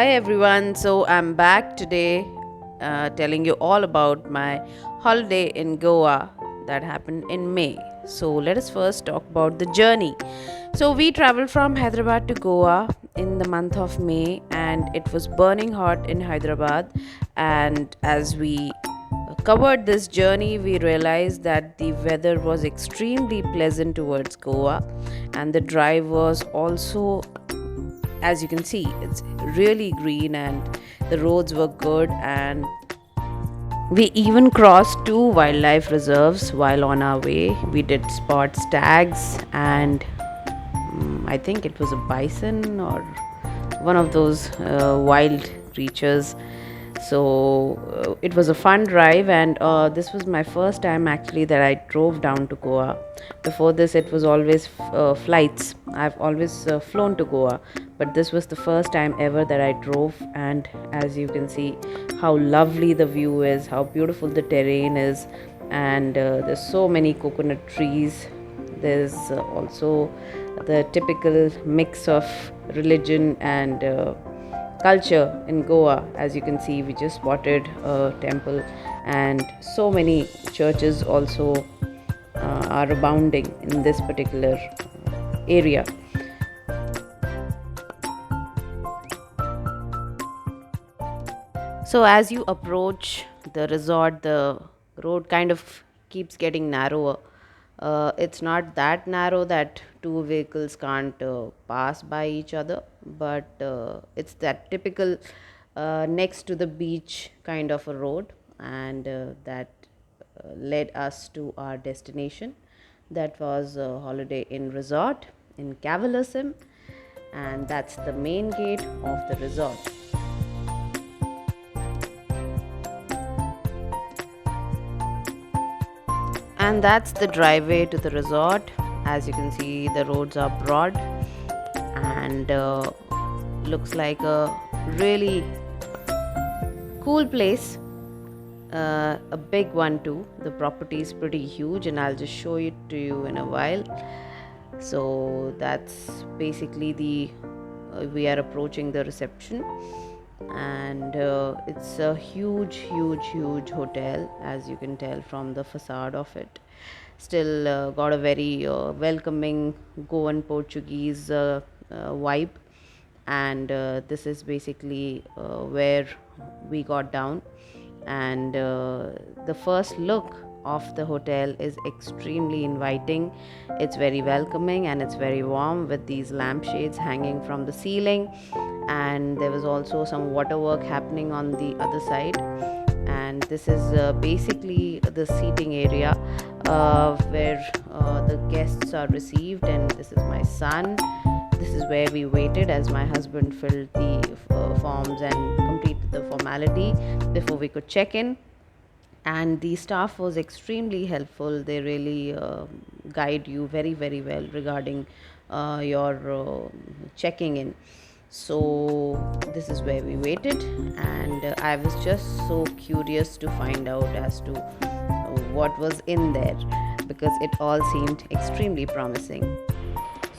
Hi everyone, so I'm back today telling you all about my holiday in Goa that happened in May. So let us first talk about the journey. So we traveled from Hyderabad to Goa in the month of May, and it was burning hot in Hyderabad. And as we covered this journey, we realized that the weather was extremely pleasant towards Goa, and the drive was also, as you can see, it's really green and the roads were good, and we even crossed two wildlife reserves while on our way. We did spot stags and I think it was a bison or one of those wild creatures. So it was a fun drive, and this was my first time actually that I drove down to Goa. Before this, it was always flights. I've always flown to Goa, but this was the first time ever that I drove. And as you can see, how lovely the view is, how beautiful the terrain is, and there's so many coconut trees. There's also the typical mix of religion and culture in Goa. As you can see, we just spotted a temple, and so many churches also are abounding in this particular area. So as you approach the resort, the road kind of keeps getting narrower. It's not that narrow that two vehicles can't pass by each other, but it's that typical next to the beach kind of a road, and that led us to our destination. That was a Holiday Inn Resort in Cavelossim, and that's the main gate of the resort. And that's the driveway to the resort. As you can see, the roads are broad and looks like a really cool place, a big one too. The property is pretty huge, and I'll just show it to you in a while. So that's basically the we are approaching the reception, and it's a huge hotel, as you can tell from the facade of it. Still got a very welcoming Goan Portuguese vibe, and this is basically where we got down. And the first look of the hotel is extremely inviting. It's very welcoming and it's very warm, with these lampshades hanging from the ceiling, and there was also some water work happening on the other side. And this is basically the seating area where the guests are received, and this is my son. This is where we waited as my husband filled the forms and completed the formality before we could check in. And the staff was extremely helpful. They really guide you very well regarding your checking in. So this is where we waited, and I was just so curious to find out as to what was in there, because it all seemed extremely promising.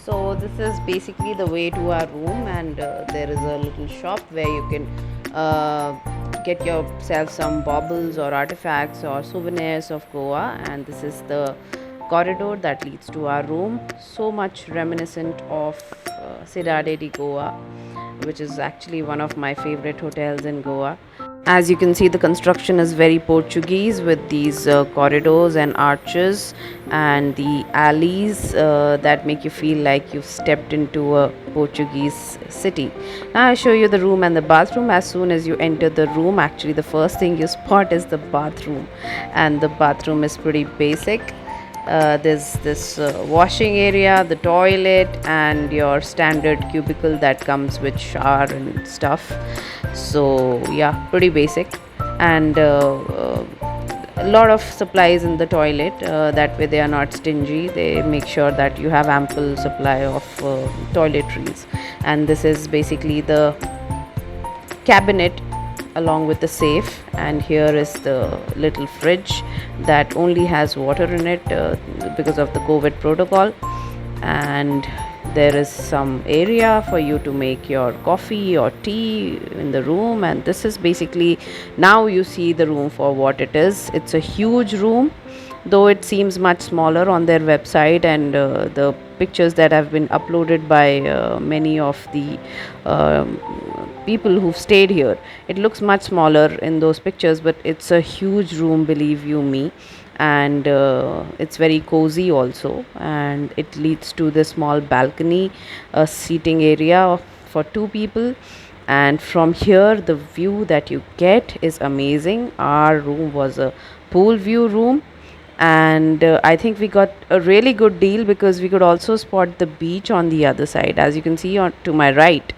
So this is basically the way to our room, and there is a little shop where you can get yourself some baubles or artifacts or souvenirs of Goa. And this is the corridor that leads to our room, so much reminiscent of Cidade de Goa, which is actually one of my favorite hotels in Goa. As you can see, the construction is very Portuguese, with these corridors and arches and the alleys that make you feel like you've stepped into a Portuguese city. Now I'll show you the room and the bathroom. As soon as you enter the room, actually the first thing you spot is the bathroom, and the bathroom is pretty basic. There's this washing area, the toilet, and your standard cubicle that comes with shower and stuff. So yeah, pretty basic, and a lot of supplies in the toilet. That way they are not stingy. They make sure that you have ample supply of toiletries. And this is basically the cabinet along with the safe, and here is the little fridge that only has water in it because of the COVID protocol. And There is some area for you to make your coffee or tea in the room, and this is basically, now you see the room for what it is. It's a huge room, though it seems much smaller on their website, and the pictures that have been uploaded by many of the um, people who've stayed here, it looks much smaller in those pictures, but it's a huge room, believe you me. And it's very cozy also, and it leads to the small balcony, a seating area for two people. And from here, the view that you get is amazing. Our room was a pool view room, and I think we got a really good deal because we could also spot the beach on the other side. As you can see on to my right,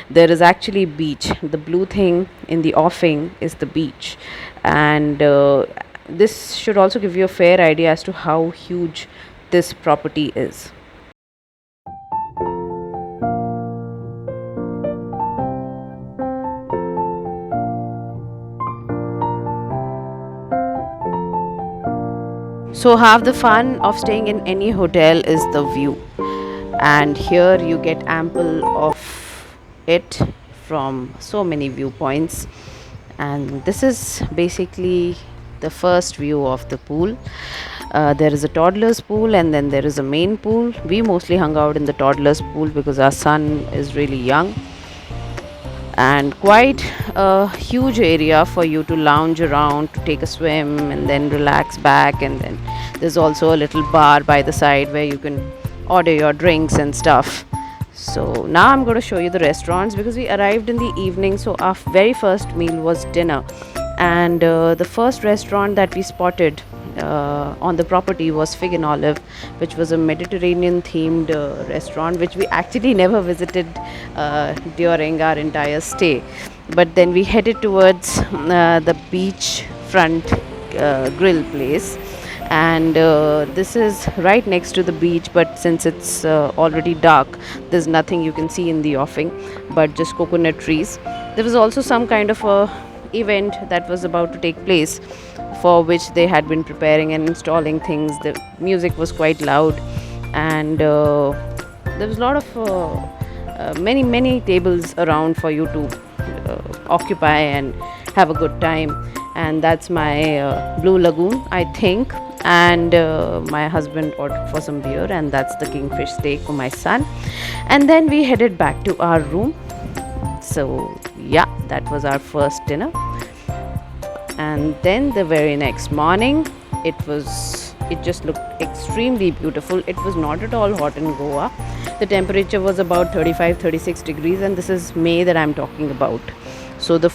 there is actually beach. The blue thing in the offing is the beach, and this should also give you a fair idea as to how huge this property is. So half the fun of staying in any hotel is the view, and here you get ample of it from so many viewpoints. And this is basically the first view of the pool. There is a toddler's pool, and then there is a main pool. We mostly hung out in the toddler's pool because our son is really young, and quite a huge area for you to lounge around, to take a swim and then relax back. And then there's also a little bar by the side where you can order your drinks and stuff. So now I'm going to show you the restaurants because we arrived in the evening, so our very first meal was dinner. And the first restaurant that we spotted on the property was Fig and Olive, which was a Mediterranean themed restaurant, which we actually never visited during our entire stay. But then we headed towards the beach front grill place, and this is right next to the beach, but since it's already dark, there's nothing you can see in the offing but just coconut trees. There was also some kind of a event that was about to take place, for which they had been preparing and installing things. The music was quite loud, and there was a lot of many tables around for you to occupy and have a good time. And that's my Blue Lagoon, I think. And my husband ordered for some beer, and that's the kingfish steak for my son. And then we headed back to our room. So yeah, that was our first dinner. And then the very next morning, it just looked extremely beautiful. It was not at all hot in Goa. The temperature was about 35-36 degrees, and this is May that I'm talking about. So the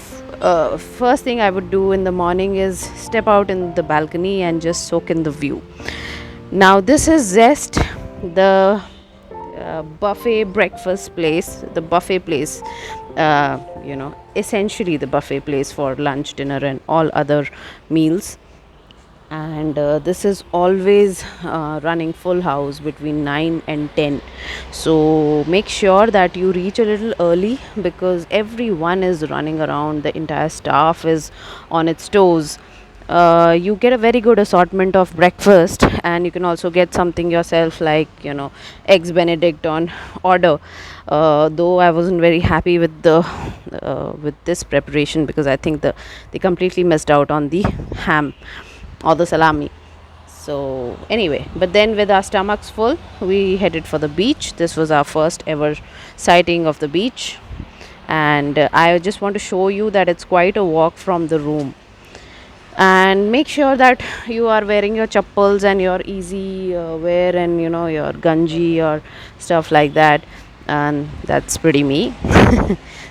first thing I would do in the morning is step out in the balcony and just soak in the view. Now this is Zest, the buffet breakfast place, the buffet place, essentially the buffet place for lunch, dinner, and all other meals. And this is always running full house between 9 and 10. So make sure that you reach a little early because everyone is running around, the entire staff is on its toes. You get a very good assortment of breakfast, and you can also get something yourself, like eggs benedict on order. Though I wasn't very happy with with this preparation because I think they completely missed out on the ham or the salami. So anyway, but then with our stomachs full, we headed for the beach. This was our first ever sighting of the beach, and I just want to show you that it's quite a walk from the room. And make sure that you are wearing your chappals and your easy wear, and your ganji or stuff like that. And that's pretty me.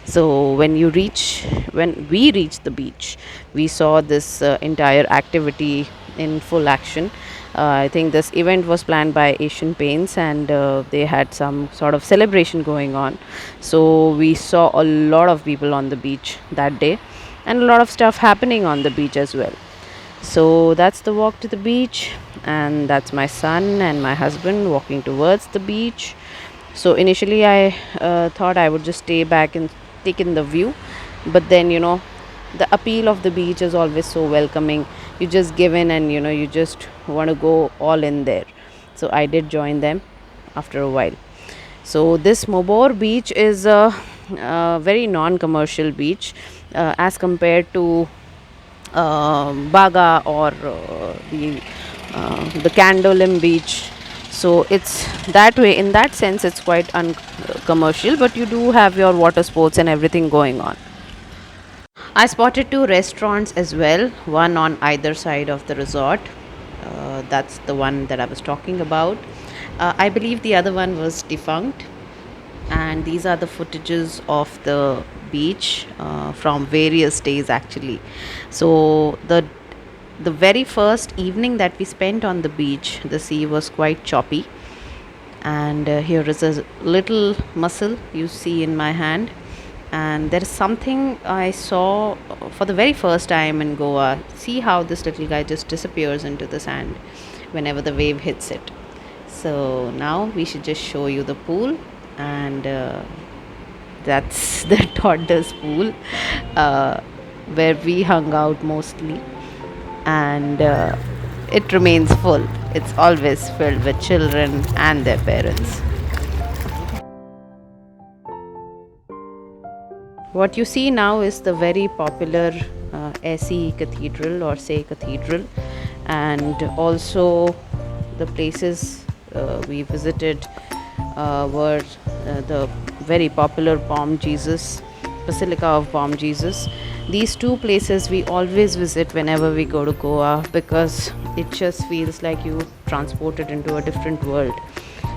So when we reached the beach, we saw this entire activity in full action. I think this event was planned by Asian Paints, and they had some sort of celebration going on. So we saw a lot of people on the beach that day, and a lot of stuff happening on the beach as well. So that's the walk to the beach, and that's my son and my husband walking towards the beach. So initially I thought I would just stay back and take in the view, but then the appeal of the beach is always so welcoming. You just give in, and you just want to go all in there. So I did join them after a while. So this Mobor beach is a very non-commercial beach as compared to Baga or the Candolim beach. So it's that way. In that sense, it's quite uncommercial, but you do have your water sports and everything going on. I spotted two restaurants as well, one on either side of the resort. That's the one that I was talking about. I believe the other one was defunct, and these are the footages of the beach from various days actually. So the very first evening that we spent on the beach, the sea was quite choppy, and here is a little mussel you see in my hand, and there is something I saw for the very first time in Goa. See how this little guy just disappears into the sand whenever the wave hits it. So now we should just show you the pool, and that's the toddler's pool uh, where we hung out mostly, and it remains full. It's always filled with children and their parents. What you see now is the very popular SE Cathedral, or say Cathedral, and also the places we visited were the very popular Bomb Jesus, Basilica of Bomb Jesus. These two places we always visit whenever we go to Goa, because it just feels like you transported into a different world.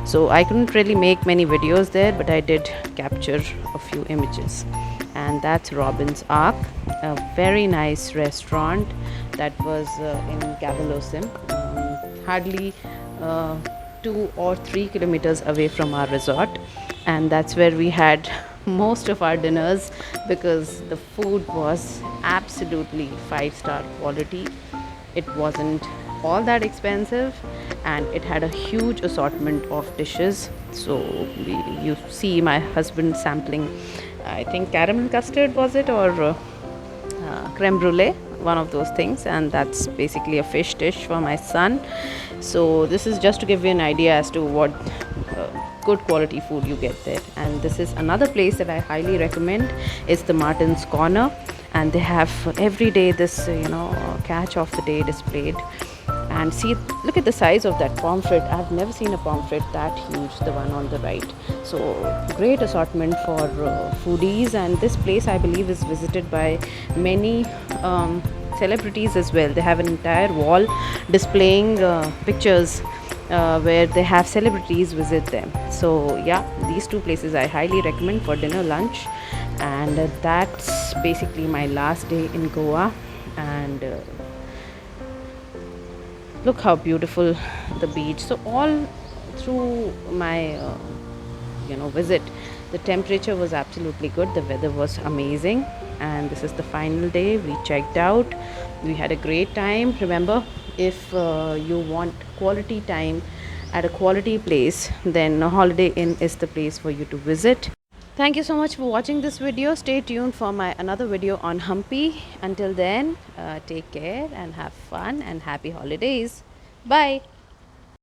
So I couldn't really make many videos there, but I did capture a few images. And that's Robin's Ark, a very nice restaurant that was in Cavelossim, hardly 2 or 3 kilometers away from our resort. And that's where we had most of our dinners, because the food was absolutely 5-star quality. It wasn't all that expensive, and it had a huge assortment of dishes. So you see my husband sampling, I think caramel custard was it, or creme brulee, one of those things, and that's basically a fish dish for my son. So this is just to give you an idea as to what good quality food you get there. And this is another place that I highly recommend. It's the Martin's Corner, and they have every day this catch of the day displayed. And see, look at the size of that pomfret. I've never seen a pomfret that huge, the one on the right. So great assortment for foodies, and this place I believe is visited by many celebrities as well. They have an entire wall displaying pictures where they have celebrities visit them. So yeah, these two places I highly recommend for dinner, lunch, and that's basically my last day in Goa. And look how beautiful the beach. So all through my visit, the temperature was absolutely good, the weather was amazing, and this is the final day. We checked out, we had a great time. Remember, if you want quality time at a quality place, then Holiday Inn is the place for you to visit. Thank you so much for watching this video. Stay tuned for my another video on Hampi. Until then, take care and have fun and happy holidays. Bye.